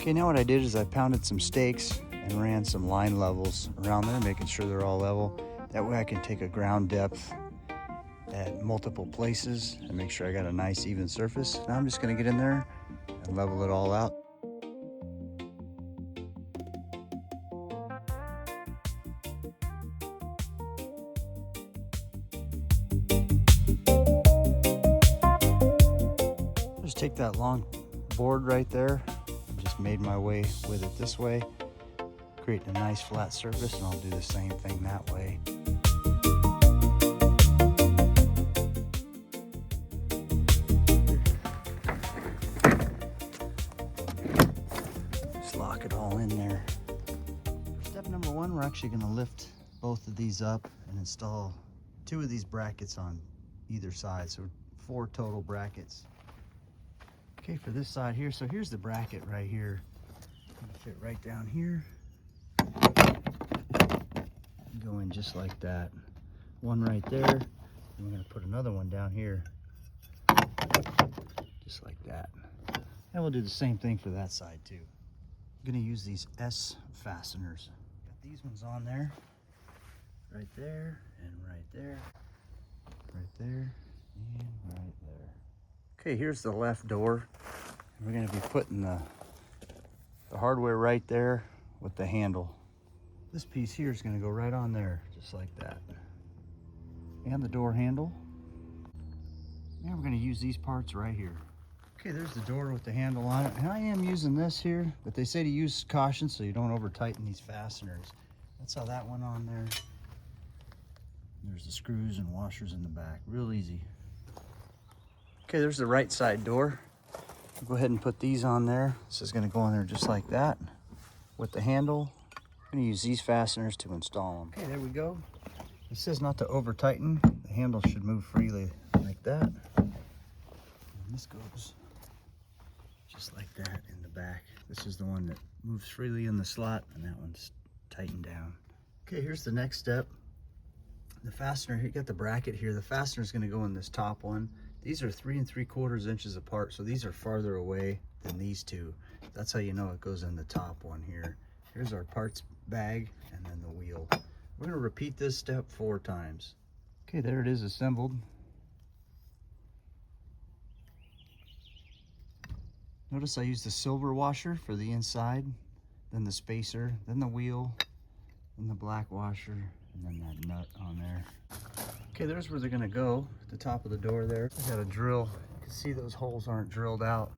Okay, now what I did is I pounded some stakes and ran some line levels around there, making sure they're all level. That way I can take a ground depth at multiple places and make sure I got a nice even surface. Now I'm just gonna get in there and level it all out. Just take that long board right there and just made my way with it this way, creating a nice flat surface, and I'll do the same thing that way. Just lock it all in there. For step number one, we're actually going to lift both of these up and install 2 of these brackets on either side, so 4 total brackets. Okay, for this side here, so here's the bracket right here. It'll fit right down here. Go in just like that. One right there, and we're gonna put another one down here. Just like that. And we'll do the same thing for that side too. I'm gonna use these S fasteners. Got these ones on there. Right there, and right there. Right there, and right there. Okay, here's the left door. We're going to be putting the hardware right there with the handle. This piece here is going to go right on there, just like that. And the door handle. And we're going to use these parts right here. Okay, there's the door with the handle on it. And I am using this here, but they say to use caution so you don't over tighten these fasteners. That's how that went on there. There's the screws and washers in the back, real easy. Okay, there's the right side door. I'll go ahead and put these on there. This is gonna go on there just like that with the handle. I'm gonna use these fasteners to install them. Okay, there we go. It says not to over tighten. The handle should move freely like that. And this goes just like that in the back. This is the one that moves freely in the slot, and that one's tightened down. Okay, here's the next step. The fastener, you got the bracket here. The fastener is gonna go in this top one. These are 3 3/4 inches apart, so these are farther away than these two. That's how you know it goes in the top one here. Here's our parts bag and then the wheel. We're gonna repeat this step 4 times. Okay, there it is assembled. Notice I used the silver washer for the inside, then the spacer, then the wheel, then the black washer, and then that nut on there. Okay, there's where they're gonna go, at the top of the door there. I got a drill. You can see those holes aren't drilled out.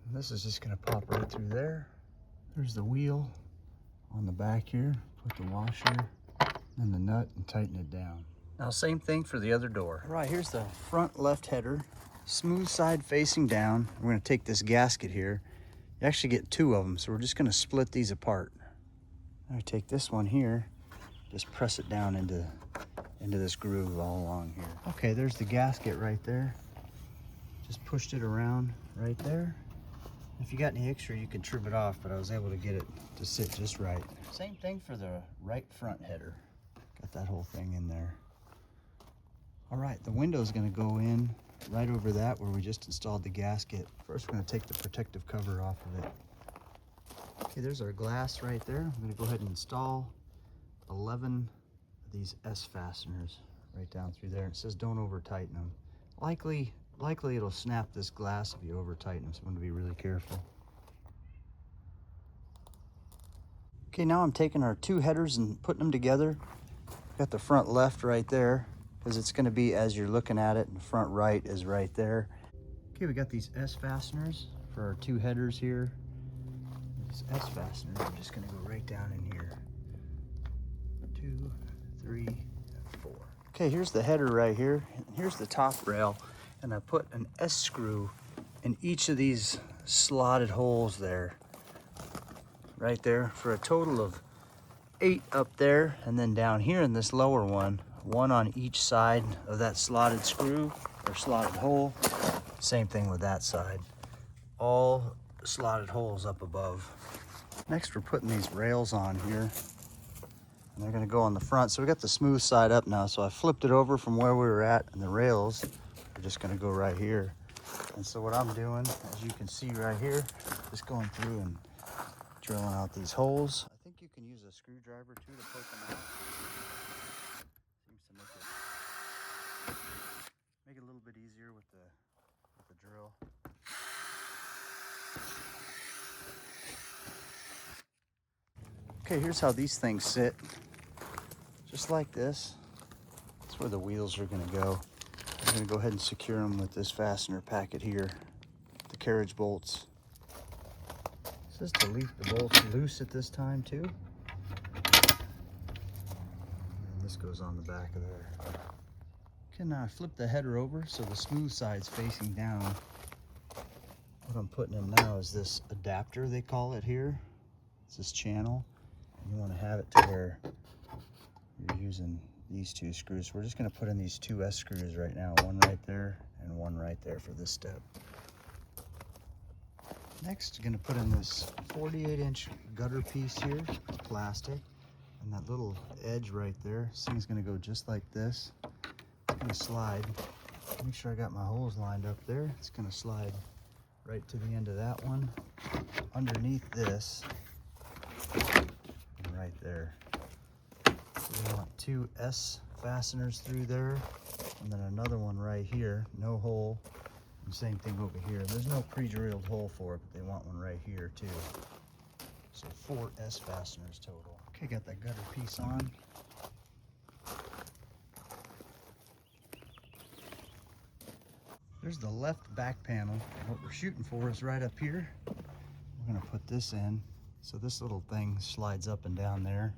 And this is just gonna pop right through there. There's the wheel on the back here. Put the washer and the nut and tighten it down. Now same thing for the other door. All right, here's the front left header. Smooth side facing down. We're going to take this gasket here. You actually get 2 of them, so we're just going to split these apart. I take this one here, just press it down into this groove all along here. Okay, there's the gasket right there. Just pushed it around right there. If you got any extra, you can trim it off, but I was able to get it to sit just right. Same thing for the right front header. Got that whole thing in there. All right, the window's going to go in right over that where we just installed the gasket. First, we're going to take the protective cover off of it. Okay, there's our glass right there. I'm going to go ahead and install 11 of these S fasteners right down through there. It says don't over tighten them. Likely it'll snap this glass if you over tighten them, so I'm going to be really careful. Okay, now I'm taking our 2 headers and putting them together. Got the front left right there, because it's going to be as you're looking at it, and the front right is right there. Okay, we got these S fasteners for our 2 headers here. These S fasteners are just going to go right down in here. 2, 3, 4. Okay, here's the header right here. Here's the top rail, and I put an S screw in each of these slotted holes there. Right there, for a total of 8 up there, and then down here in this lower one, 1 on each side of that slotted screw or slotted hole. Same thing with that side. All slotted holes up above. Next, we're putting these rails on here. and they're gonna go on the front. So we got the smooth side up now. So I flipped it over from where we were at, and the rails are just gonna go right here. And so what I'm doing, as you can see right here, just going through and drilling out these holes. I think you can use a screwdriver too to poke them out. Seems to make it a little bit easier with the drill. Okay, here's how these things sit. Just like this. That's where the wheels are gonna go. I'm gonna go ahead and secure them with this fastener packet here. The carriage bolts. It says to leave the bolts loose at this time too. And this goes on the back of there. Okay, now I flip the header over so the smooth side's facing down. What I'm putting in now is this adapter, they call it here. It's this channel. And you want to have it to where you're using these two screws. We're just going to put in these two S screws right now, one right there and one right there for this step. Next, you're going to put in this 48-inch gutter piece here, plastic, and that little edge right there. This thing's going to go just like this. It's going to slide. Make sure I got my holes lined up there. It's going to slide right to the end of that one, underneath this, and right there. So we want two S fasteners through there, and then another one right here, no hole. And same thing over here. There's no pre-drilled hole for it, but they want one right here too. So 4 S fasteners total. Okay, got that gutter piece on. There's the left back panel. What we're shooting for is right up here. We're gonna put this in. So this little thing slides up and down there.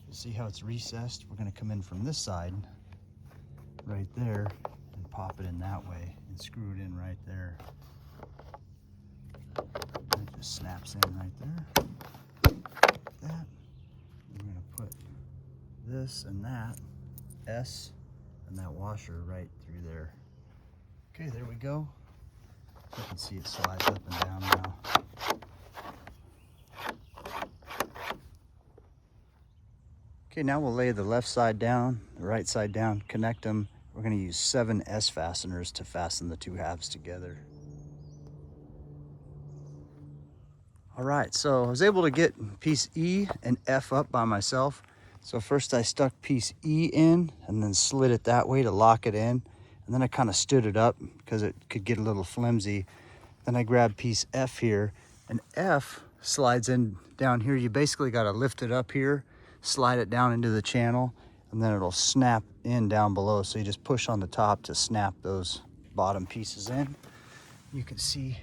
You see how it's recessed? We're gonna come in from this side, right there, and pop it in that way and screw it in right there. And it just snaps in right there. Like that. We're gonna put this and that S and that washer right through there. Okay, there we go. You can see it slides up and down now. Okay, now we'll lay the left side down, the right side down, connect them. We're gonna use 7 S fasteners to fasten the two halves together. All right, so I was able to get piece E and F up by myself. So first I stuck piece E in and then slid it that way to lock it in. And then I kind of stood it up because it could get a little flimsy. Then I grabbed piece F here, and F slides in down here. You basically got to lift it up here, slide it down into the channel, and then it'll snap in down below. So you just push on the top to snap those bottom pieces in. You can see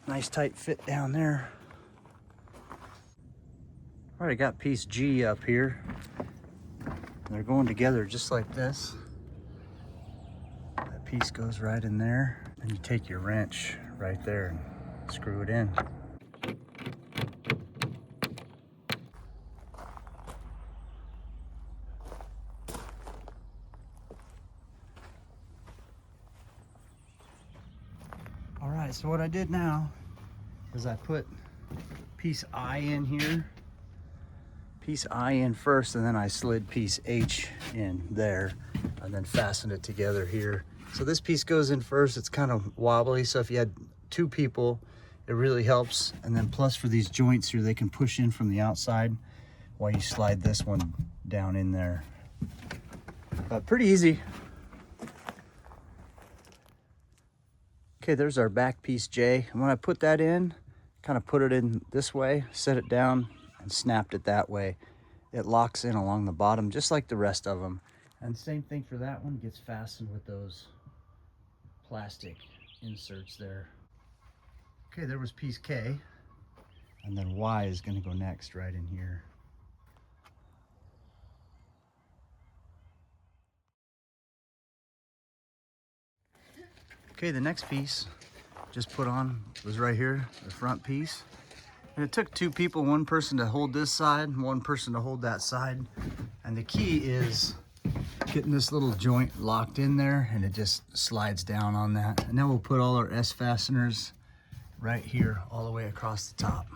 nice tight fit down there. All right, I got piece G up here. They're going together just like this. That piece goes right in there. And you take your wrench right there and screw it in. All right, so what I did now is I put piece I in here, piece I in first, and then I slid piece H in there, and then fastened it together here. So this piece goes in first. It's kind of wobbly, so if you had 2 people, it really helps. And then plus for these joints here, they can push in from the outside while you slide this one down in there. Pretty easy. Okay, there's our back piece J. And when I put that in, kind of put it in this way, set it down, and snapped it that way. It locks in along the bottom, just like the rest of them. And same thing for that one, gets fastened with those plastic inserts there. Okay, there was piece K, and then Y is gonna go next right in here. Okay, the next piece just put on was right here, the front piece. And it took 2 people, 1 person to hold this side, 1 person to hold that side. And the key is getting this little joint locked in there, and it just slides down on that. And then we'll put all our S fasteners right here all the way across the top.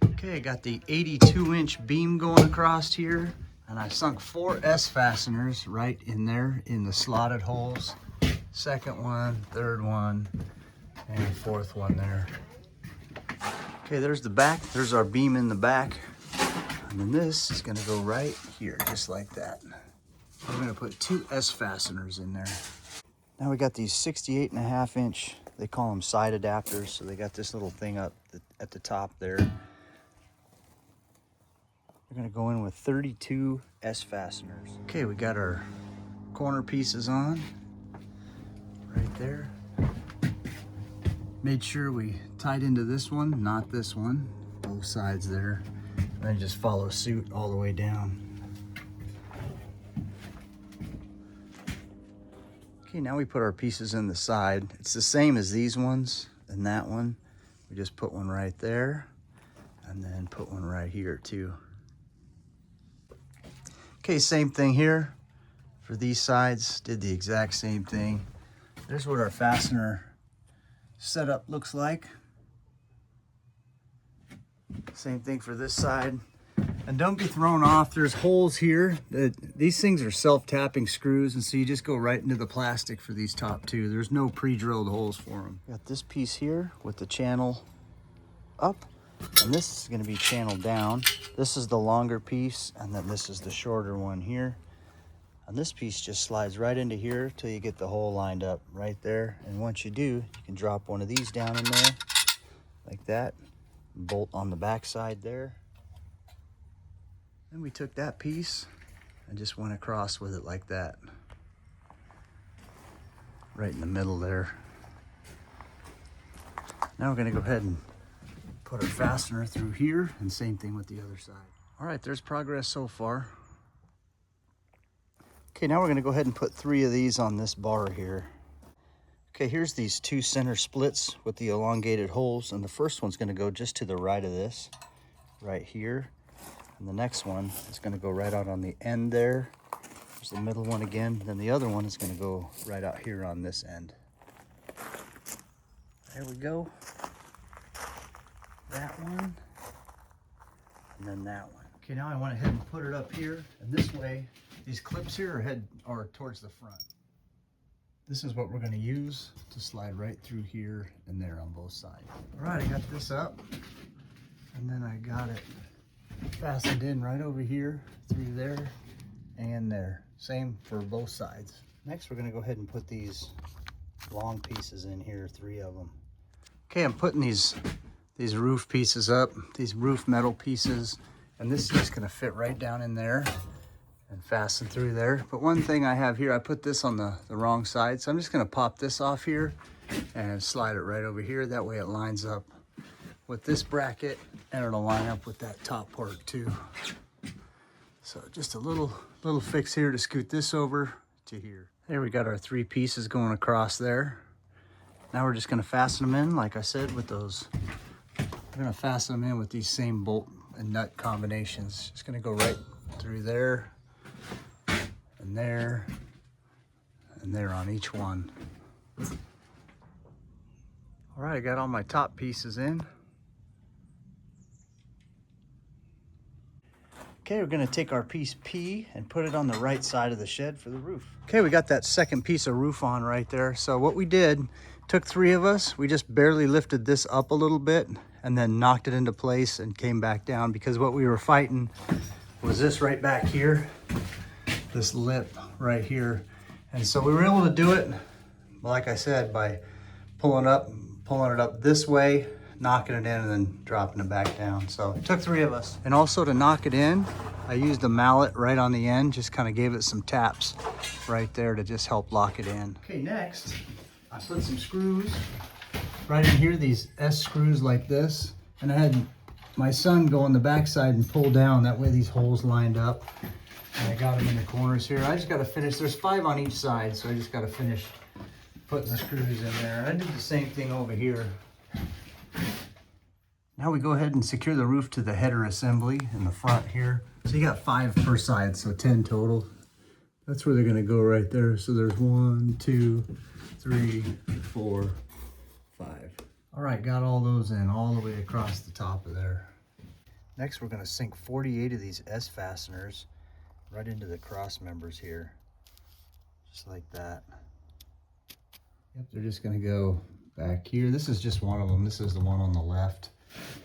Okay. Okay, I got the 82-inch beam going across here, and I sunk 4 S fasteners right in there in the slotted holes. Second one, third one, and fourth one there. Okay, there's the back. There's our beam in the back. And then this is gonna go right here, just like that. We're gonna put 2 S fasteners in there. Now we got these 68.5-inch, they call them side adapters. So they got this little thing up at the top there. We're gonna go in with 32 S fasteners. Okay, we got our corner pieces on right there. Made sure we tied into this one, not this one, both sides there. And then just follow suit all the way down. Okay, now we put our pieces in the side. It's the same as these ones and that one. We just put one right there and then put one right here too. Okay, same thing here for these sides. Did the exact same thing. There's what our fastener setup looks like. Same thing for this side. And don't be thrown off. There's holes here. These things are self-tapping screws, and so you just go right into the plastic for these top two. There's no pre-drilled holes for them. Got this piece here with the channel up, and this is going to be channeled down. This is the longer piece, and then this is the shorter one here. And this piece just slides right into here till you get the hole lined up right there. And once you do, you can drop one of these down in there like that. Bolt on the back side there. Then we took that piece and just went across with it like that. Right in the middle there. Now we're gonna go ahead and put our fastener through here, and same thing with the other side. All right, there's progress so far. Okay, now we're gonna go ahead and put 3 of these on this bar here. Okay, here's these 2 center splits with the elongated holes, and the first one's gonna go just to the right of this, right here. And the next one is gonna go right out on the end there. There's the middle one again. Then the other one is gonna go right out here on this end. There we go. That one, and then that one. Okay, now I went ahead and put it up here, and this way, these clips here are towards the front. This is what we're gonna use to slide right through here and there on both sides. All right, I got this up, and then I got it fastened in right over here, through there, and there. Same for both sides. Next, we're gonna go ahead and put these long pieces in here, 3 of them. Okay, I'm putting these roof pieces up, these roof metal pieces, and this is just gonna fit right down in there and fasten through there. But one thing I have here, I put this on the wrong side, so I'm just gonna pop this off here and slide it right over here. That way it lines up with this bracket, and it'll line up with that top part too. So just a little fix here to scoot this over to here. There we got our 3 pieces going across there. Now we're just gonna fasten them in, like I said, with those. We're gonna fasten them in with these same bolt and nut combinations. Just gonna go right through there, and there, and there on each one. All right, I got all my top pieces in. Okay, we're gonna take our piece P and put it on the right side of the shed for the roof. Okay, we got that second piece of roof on right there. So what we did, took 3 of us, we just barely lifted this up a little bit and then knocked it into place and came back down, because what we were fighting was this right back here, this lip right here. And so we were able to do it, like I said, by pulling it up this way, knocking it in, and then dropping it back down. So it took 3 of us. And also to knock it in, I used a mallet right on the end, just kind of gave it some taps right there to just help lock it in. Okay, next, I put some screws right in here, these S screws like this. And I had my son go on the back side and pull down, that way these holes lined up. And I got them in the corners here. I just gotta finish, there's 5 on each side, so I just gotta finish putting the screws in there. I did the same thing over here. Now we go ahead and secure the roof to the header assembly in the front here. So you got 5 per side, so 10 total. That's where they're gonna go right there. So there's 1, 2, 3, 4, 5. All right, got all those in all the way across the top of there. Next, we're going to sink 48 of these S fasteners right into the cross members here, just like that. Yep, they're just going to go back here. This is just one of them. This is the one on the left.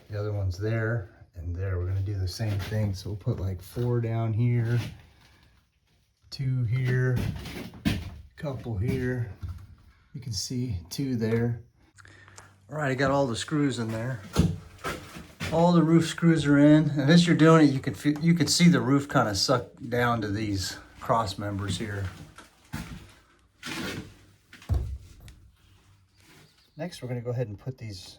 The other one's there and there. We're going to do the same thing. So we'll put like 4 down here, 2 here, a couple here. You can see 2 there. All right, I got all the screws in there. All the roof screws are in, and as you're doing it, you can see the roof kind of suck down to these cross members here. Next, we're going to go ahead and put these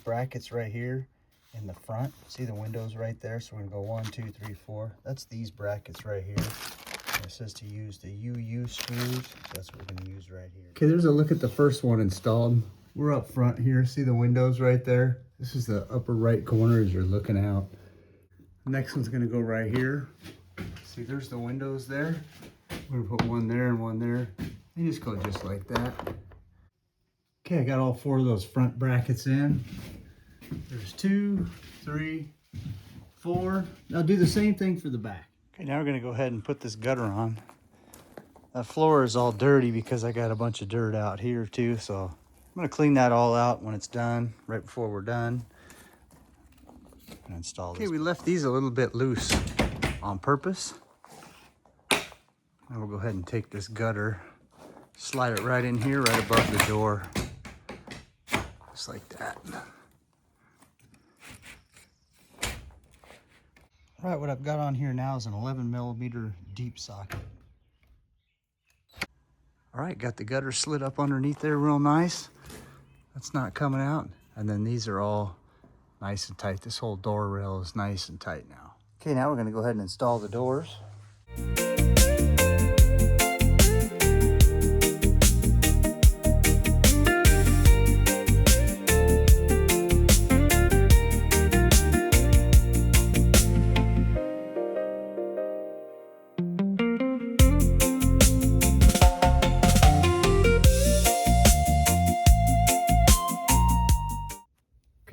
brackets right here in the front. See the windows right there? So we're going to go 1, 2, 3, 4. That's these brackets right here. And it says to use the UU screws. So that's what we're going to use right here. Okay, there's a look at the first one installed. We're up front here. See the windows right there? This is the upper right corner as you're looking out. Next one's gonna go right here. See, there's the windows there. We're gonna put one there and one there. You just go just like that. Okay, I got all 4 of those front brackets in. There's 2, 3, 4. Now do the same thing for the back. Okay, now we're gonna go ahead and put this gutter on. That floor is all dirty because I got a bunch of dirt out here too, so I'm gonna clean that all out when it's done, right before we're done. And install this. Okay, we left these a little bit loose on purpose. And we'll go ahead and take this gutter, slide it right in here, right above the door. Just like that. All right, what I've got on here now is an 11mm deep socket. All right, got the gutter slid up underneath there real nice. That's not coming out. And then these are all nice and tight. This whole door rail is nice and tight now. Okay, now we're gonna go ahead and install the doors.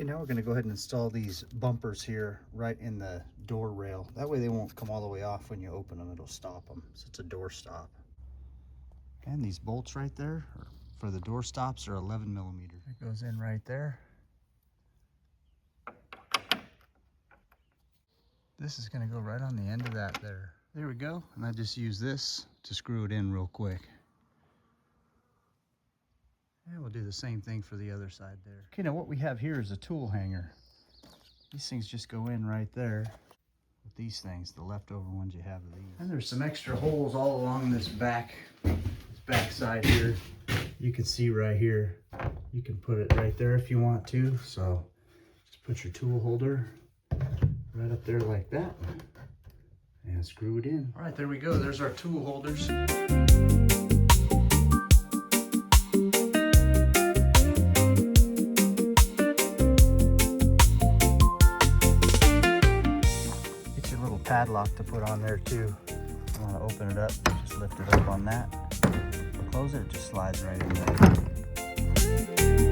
Now we're going to go ahead and install these bumpers here right in the door rail. That way they won't come all the way off when you open them. It'll stop them. So it's a door stop. And these bolts right there for the door stops are 11mm. It goes in right there. This is going to go right on the end of that there. There we go. And I just use this to screw it in real quick. And we'll do the same thing for the other side there. Okay, now what we have here is a tool hanger. These things just go in right there with these things, the leftover ones you have of these. And there's some extra holes all along this back side here. You can see right here. You can put it right there if you want to. So just put your tool holder right up there like that and screw it in. All right, there we go. There's our tool holders. Padlock to put on there too. I want to open it up, just lift it up on that. Close it, it just slides right in there.